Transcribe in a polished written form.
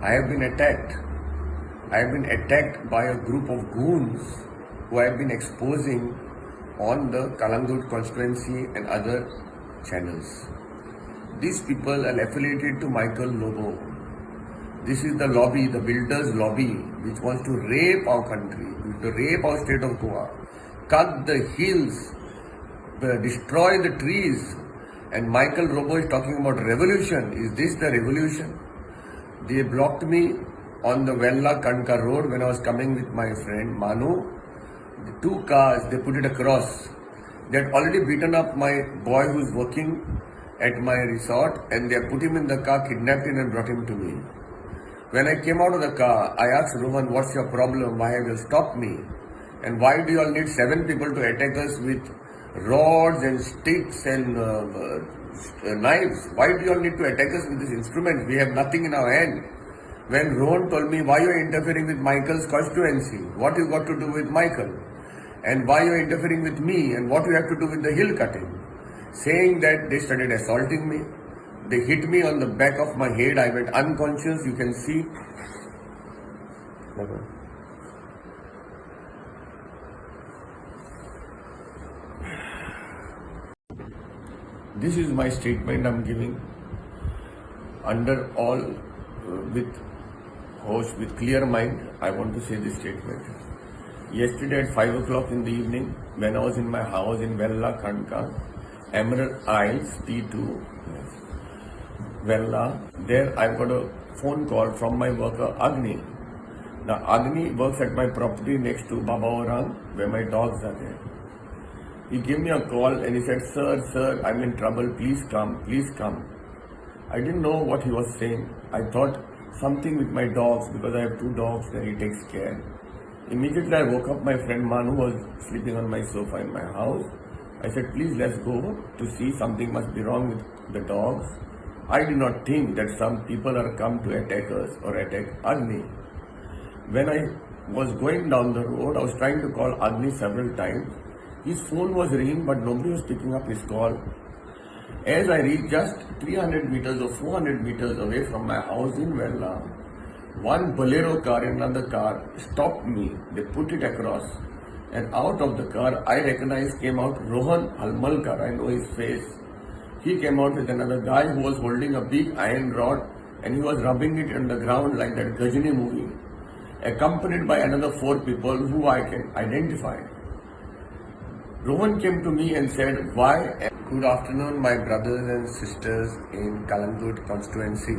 I have been attacked. I have been attacked by a group of goons who I have been exposing on the Kalangut constituency and other channels. These people are affiliated to Michael Lobo. This is the lobby, the builders' lobby, which wants to rape our country, to rape our state of Goa, cut the hills, destroy the trees. And Michael Lobo is talking about revolution. Is this the revolution? They blocked me on the Vella Kanka road when I was coming with my friend Manu. The two cars, they put it across. They had already beaten up my boy who's working at my resort, and they put him in the car, kidnapped him and brought him to me. When I came out of the car, I asked Rohan, what's your problem? Why have you stopped me? And why do you all need 7 people to attack us with rods and sticks and knives? Why do you all need to attack us with these instruments? We have nothing in our hand. When Rohan told me, why you are interfering with Michael's constituency? What you got to do with Michael? And why you are interfering with me? And what you have to do with the hill cutting? Saying that, they started assaulting me. They hit me on the back of my head. I went unconscious. You can see. This is my statement I'm giving under all with host, with clear mind. I want to say this statement. Yesterday at 5 o'clock in the evening, when I was in my house in Vella Kanka, Emerald Isles, T2, Vella, there I got a phone call from my worker Agni. Now Agni works at my property next to Baba Orang, where my dogs are there. He gave me a call and he said, Sir, I'm in trouble, please come, please come. I didn't know what he was saying. I thought something with my dogs, because I have 2 dogs that he takes care. Immediately I woke up my friend Manu, who was sleeping on my sofa in my house. I said, please let's go to see, something must be wrong with the dogs. I did not think that some people are come to attack us or attack Agni. When I was going down the road, I was trying to call Agni several times. His phone was ringing, but nobody was picking up his call. As I reached just 300 meters or 400 meters away from my house in Vella, one Bolero car and another car stopped me. They put it across. And out of the car, I recognized, came out Rohan Halmalkar. I know his face. He came out with another guy who was holding a big iron rod, and he was rubbing it on the ground like that Ghajini movie, accompanied by another 4 people who I can identify. Rohan came to me and said, why? Good afternoon, my brothers and sisters in Kalangut constituency.